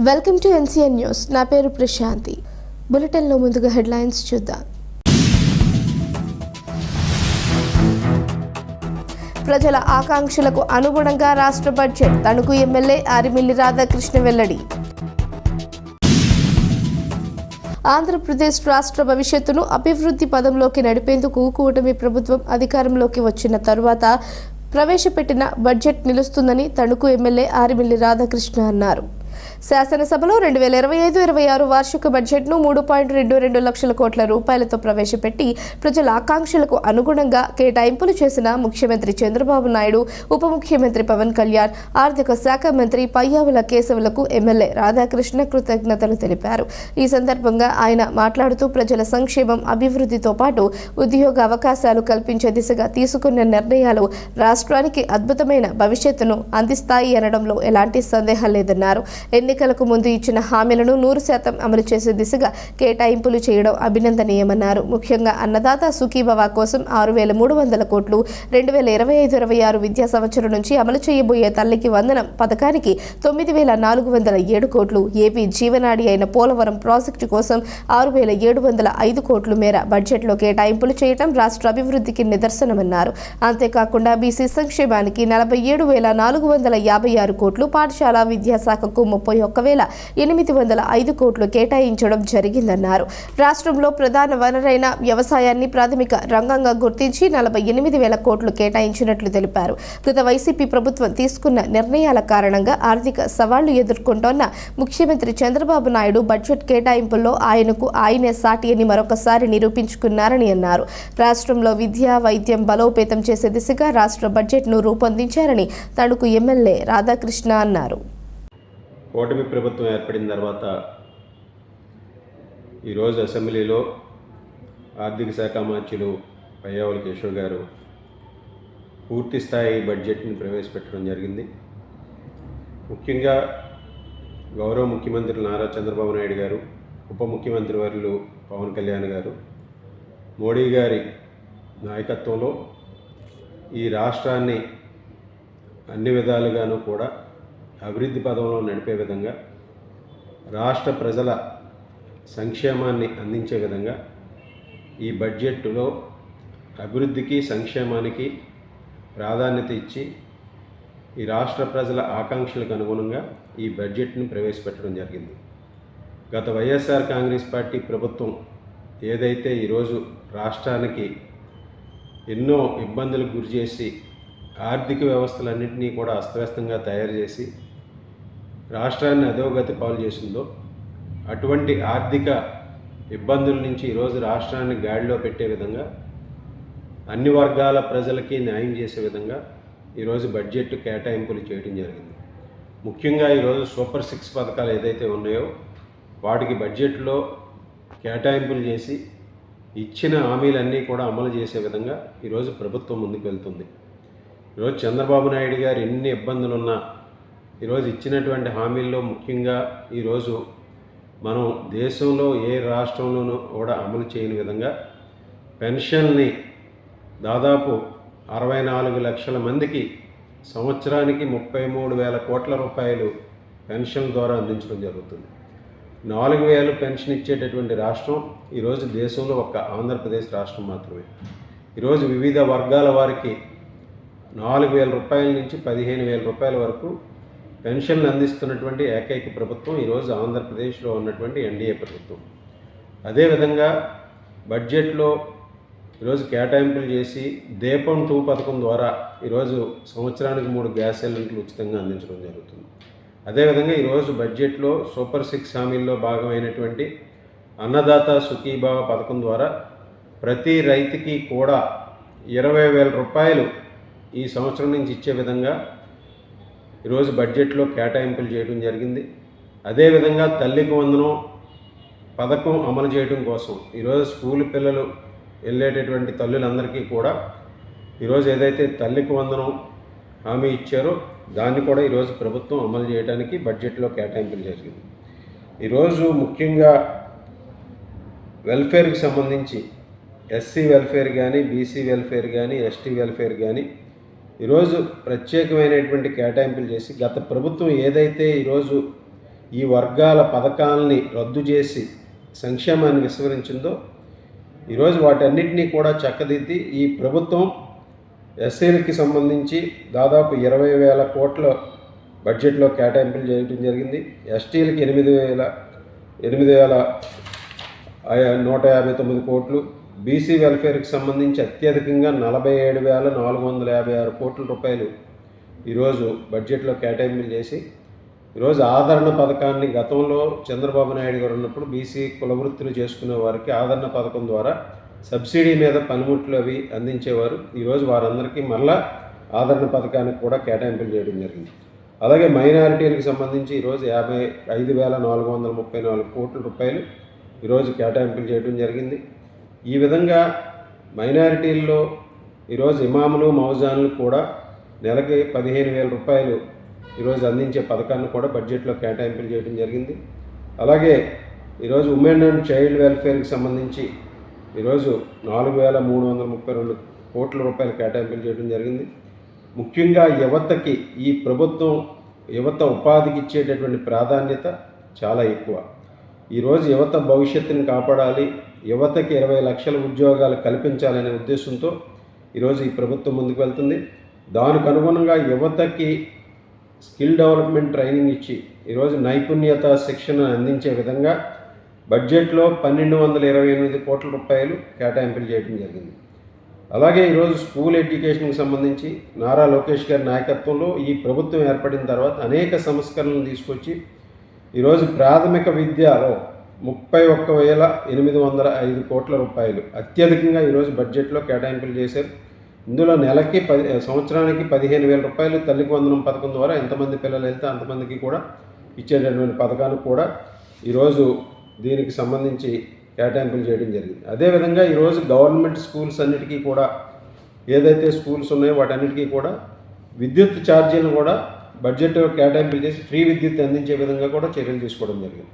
Welcome to NCN news. నా పేరు ప్రశాంతి. బులెటిన్లో ముందుగా హెడ్లైన్స్ చూద్దాం. ప్రజల ఆకాంక్షలకు అనుగుణంగా రాష్ట్ర బడ్జెట్. తణుకు ఎమ్మెల్యే ఆరిమిల్లి రాధాకృష్ణ వెల్లడి. ఆంధ్రప్రదేశ్ రాష్ట్ర భవిష్యత్తును అభివృద్ధి పదంలోకి నడిపేందుకు కూటమి ప్రభుత్వం అధికారంలోకి వచ్చిన తరువాత ప్రవేశపెట్టిన బడ్జెట్ నిలుస్తుందని తణుకు ఎమ్మెల్యే ఆరిమిల్లి రాధాకృష్ణ అన్నారు. శాసనసభలో 2025-26 వార్షిక బడ్జెట్ను 3.22 లక్షల కోట్ల రూపాయలతో ప్రవేశపెట్టి ప్రజల ఆకాంక్షలకు అనుగుణంగా కేటాయింపులు చేసిన ముఖ్యమంత్రి చంద్రబాబు నాయుడు, ఉప ముఖ్యమంత్రి పవన్ కళ్యాణ్, ఆర్థిక శాఖ మంత్రి పయ్యావుల కేశవులకు ఎమ్మెల్యే రాధాకృష్ణ కృతజ్ఞతలు తెలిపారు. ఈ సందర్భంగా ఆయన మాట్లాడుతూ ప్రజల సంక్షేమం, అభివృద్ధితో పాటు ఉద్యోగ అవకాశాలు కల్పించే దిశగా తీసుకున్న నిర్ణయాలు రాష్ట్రానికి అద్భుతమైన భవిష్యత్తును అందిస్తాయి అనడంలో ఎలాంటి సందేహం లేదన్నారు. ఎన్నికలకు ముందు ఇచ్చిన హామీలను 100% అమలు చేసే దిశగా కేటాయింపులు చేయడం అభినందనీయమన్నారు. ముఖ్యంగా అన్నదాత సుఖీభవ కోసం 6,300 కోట్లు, 2025-26 విద్యా సంవత్సరం నుంచి అమలు చేయబోయే తల్లికి వందనం పథకానికి 9,407 కోట్లు, ఏపీ జీవనాడి అయిన పోలవరం ప్రాజెక్టు కోసం 6,705 కోట్ల మేర బడ్జెట్లో కేటాయింపులు చేయడం రాష్ట్ర అభివృద్ధికి నిదర్శనమన్నారు. అంతేకాకుండా బీసీ సంక్షేమానికి 47,456 కోట్లు, పాఠశాల విద్యాశాఖకు 31,805 కోట్లు కేటాయించడం జరిగిందన్నారు. రాష్ట్రంలో ప్రధాన వనరైన వ్యవసాయాన్ని ప్రాథమిక రంగంగా గుర్తించి 48,000 కోట్లు కేటాయించినట్లు తెలిపారు. గత వైసీపీ ప్రభుత్వం తీసుకున్న నిర్ణయాల కారణంగా ఆర్థిక సవాళ్లు ఎదుర్కొంటోన్న ముఖ్యమంత్రి చంద్రబాబు నాయుడు బడ్జెట్ కేటాయింపుల్లో ఆయనకు ఆయనే సాటి అని మరొకసారి నిరూపించుకున్నారని అన్నారు. రాష్ట్రంలో విద్య, వైద్యం బలోపేతం చేసే దిశగా రాష్ట్ర బడ్జెట్ను రూపొందించారని తణుకు ఎమ్మెల్యే రాధాకృష్ణ అన్నారు. కూటమి ప్రభుత్వం ఏర్పడిన తర్వాత ఈరోజు అసెంబ్లీలో ఆర్థిక శాఖ మంత్రులు పయ్యావుల కేశవ్ గారు పూర్తి స్థాయి బడ్జెట్ని ప్రవేశపెట్టడం జరిగింది. ముఖ్యంగా గౌరవ ముఖ్యమంత్రి నారా చంద్రబాబు నాయుడు గారు, ఉప ముఖ్యమంత్రి వర్యులు పవన్ కళ్యాణ్ గారు, మోడీ గారి నాయకత్వంలో ఈ రాష్ట్రాన్ని అన్ని విధాలుగాను కూడా అభివృద్ధి పదంలో నడిపే విధంగా, రాష్ట్ర ప్రజల సంక్షేమాన్ని అందించే విధంగా ఈ బడ్జెట్లో అభివృద్ధికి, సంక్షేమానికి ప్రాధాన్యత ఇచ్చి ఈ రాష్ట్ర ప్రజల ఆకాంక్షలకు అనుగుణంగా ఈ బడ్జెట్ని ప్రవేశపెట్టడం జరిగింది. గత వైఎస్ఆర్ కాంగ్రెస్ పార్టీ ప్రభుత్వం ఏదైతే ఈరోజు రాష్ట్రానికి ఎన్నో ఇబ్బందులకు గురి చేసి ఆర్థిక వ్యవస్థలన్నింటినీ కూడా అస్తవ్యస్తంగా తయారు చేసి రాష్ట్రాన్ని అధోగతి పాలు చేసిందో, అటువంటి ఆర్థిక ఇబ్బందుల నుంచి ఈరోజు రాష్ట్రాన్ని గాడిలో పెట్టే విధంగా, అన్ని వర్గాల ప్రజలకి న్యాయం చేసే విధంగా ఈరోజు బడ్జెట్ కేటాయింపులు చేయడం జరిగింది. ముఖ్యంగా ఈరోజు సూపర్ 6 పథకాలు ఏదైతే ఉన్నాయో వాటికి బడ్జెట్లో కేటాయింపులు చేసి ఇచ్చిన హామీలన్నీ కూడా అమలు చేసే విధంగా ఈరోజు ప్రభుత్వం ముందుకు వెళ్తుంది. ఈరోజు చంద్రబాబు నాయుడు గారు ఎన్ని ఇబ్బందులున్నా ఈరోజు ఇచ్చినటువంటి హామీల్లో ముఖ్యంగా ఈరోజు మనం దేశంలో ఏ రాష్ట్రంలోనూ కూడా అమలు చేయని విధంగా పెన్షన్ని దాదాపు 64 లక్షల మందికి సంవత్సరానికి 33,000 కోట్ల రూపాయలు పెన్షన్ ద్వారా అందించడం జరుగుతుంది. 4,000 పెన్షన్ ఇచ్చేటటువంటి రాష్ట్రం ఈరోజు దేశంలో ఒక్క ఆంధ్రప్రదేశ్ రాష్ట్రం మాత్రమే. ఈరోజు వివిధ వర్గాల వారికి 4,000 రూపాయల నుంచి 15,000 రూపాయల వరకు పెన్షన్లు అందిస్తున్నటువంటి ఏకైక ప్రభుత్వం ఈరోజు ఆంధ్రప్రదేశ్లో ఉన్నటువంటి ఎన్డీఏ ప్రభుత్వం. అదేవిధంగా బడ్జెట్లో ఈరోజు కేటాయింపులు చేసి దీపం 2 పథకం ద్వారా ఈరోజు సంవత్సరానికి 3 గ్యాస్ సిలిండర్లు ఉచితంగా అందించడం జరుగుతుంది. అదేవిధంగా ఈరోజు బడ్జెట్లో సూపర్ 6 హామీల్లో భాగమైనటువంటి అన్నదాత సుఖీభవ పథకం ద్వారా ప్రతి రైతుకి కూడా 20,000 రూపాయలు ఈ సంవత్సరం నుంచి ఇచ్చే విధంగా ఈరోజు బడ్జెట్లో కేటాయింపులు చేయడం జరిగింది. అదేవిధంగా తల్లికి వందనం పథకం అమలు చేయడం కోసం ఈరోజు స్కూల్ పిల్లలు వెళ్ళేటటువంటి తల్లులందరికీ కూడా ఈరోజు ఏదైతే తల్లికి వందనం హామీ ఇచ్చారో దాన్ని కూడా ఈరోజు ప్రభుత్వం అమలు చేయడానికి బడ్జెట్లో కేటాయింపులు జరిగింది. ఈరోజు ముఖ్యంగా వెల్ఫేర్కి సంబంధించి ఎస్సీ వెల్ఫేర్ కానీ, బీసీ వెల్ఫేర్ కానీ, ఎస్టీ వెల్ఫేర్ కానీ ఈరోజు ప్రత్యేకమైనటువంటి కేటాయింపులు చేసి గత ప్రభుత్వం ఏదైతే ఈరోజు ఈ వర్గాల పథకాలని రద్దు చేసి సంక్షేమాన్ని విస్మరించిందో ఈరోజు వాటన్నిటినీ కూడా చక్కదిద్ది ఈ ప్రభుత్వం ఎస్సీలకి సంబంధించి దాదాపు 20,000 కోట్ల బడ్జెట్లో కేటాయింపులు చేయడం జరిగింది. ఎస్టీలకి 8,159 కోట్లు, బీసీ వెల్ఫేర్కి సంబంధించి అత్యధికంగా 47,456 కోట్ల రూపాయలు ఈరోజు బడ్జెట్లో కేటాయింపులు చేసి ఈరోజు ఆదరణ పథకాన్ని గతంలో చంద్రబాబు నాయుడు గారు ఉన్నప్పుడు బీసీ కులవృత్తులు చేసుకునే వారికి ఆదరణ పథకం ద్వారా సబ్సిడీ మీద పనిముట్లు అవి అందించేవారు. ఈరోజు వారందరికీ మళ్ళా ఆదరణ పథకానికి కూడా కేటాయింపులు చేయడం జరిగింది. అలాగే మైనారిటీలకు సంబంధించి ఈరోజు 55,434 కోట్ల రూపాయలు ఈరోజు కేటాయింపులు చేయడం జరిగింది. ఈ విధంగా మైనారిటీల్లో ఈరోజు ఇమాములు మౌజాన్లు కూడా నెలకి 15,000 రూపాయలు ఈరోజు అందించే పథకాన్ని కూడా బడ్జెట్లో కేటాయింపులు చేయడం జరిగింది. అలాగే ఈరోజు ఉమెన్ అండ్ చైల్డ్ వెల్ఫేర్కి సంబంధించి ఈరోజు 4,332 కోట్ల రూపాయలు కేటాయింపులు చేయడం జరిగింది. ముఖ్యంగా యువతకి ఈ ప్రభుత్వం యువత ఉపాధికి ఇచ్చేటటువంటి ప్రాధాన్యత చాలా ఎక్కువ. ఈరోజు యువత భవిష్యత్తుని కాపాడాలి, యువతకి 20 లక్షల ఉద్యోగాలు కల్పించాలనే ఉద్దేశంతో ఈరోజు ఈ ప్రభుత్వం ముందుకు వెళ్తుంది. దానికి అనుగుణంగా యువతకి స్కిల్ డెవలప్మెంట్ ట్రైనింగ్ ఇచ్చి ఈరోజు నైపుణ్యత శిక్షణ అందించే విధంగా బడ్జెట్లో 1,228 కోట్ల రూపాయలు కేటాయింపులు చేయడం జరిగింది. అలాగే ఈరోజు స్కూల్ ఎడ్యుకేషన్కి సంబంధించి నారా లోకేష్ గారి నాయకత్వంలో ఈ ప్రభుత్వం ఏర్పడిన తర్వాత అనేక సంస్కరణలు తీసుకొచ్చి ఈరోజు ప్రాథమిక విద్యలో 31,805 కోట్ల రూపాయలు అత్యధికంగా ఈరోజు బడ్జెట్లో కేటాయింపులు చేశారు. ఇందులో నెలకి సంవత్సరానికి 15,000 రూపాయలు తల్లికి వందనం పథకం ద్వారా ఎంతమంది పిల్లలు వెళ్తే అంతమందికి కూడా ఇచ్చేటటువంటి పథకానికి కూడా ఈరోజు దీనికి సంబంధించి కేటాయింపులు చేయడం జరిగింది. అదేవిధంగా ఈరోజు గవర్నమెంట్ స్కూల్స్ అన్నిటికీ కూడా ఏదైతే స్కూల్స్ ఉన్నాయో వాటన్నిటికీ కూడా విద్యుత్ ఛార్జీలను కూడా బడ్జెట్ కేటాయింపులు చేసి ఫ్రీ విద్యుత్ అందించే విధంగా కూడా చర్యలు తీసుకోవడం జరిగింది.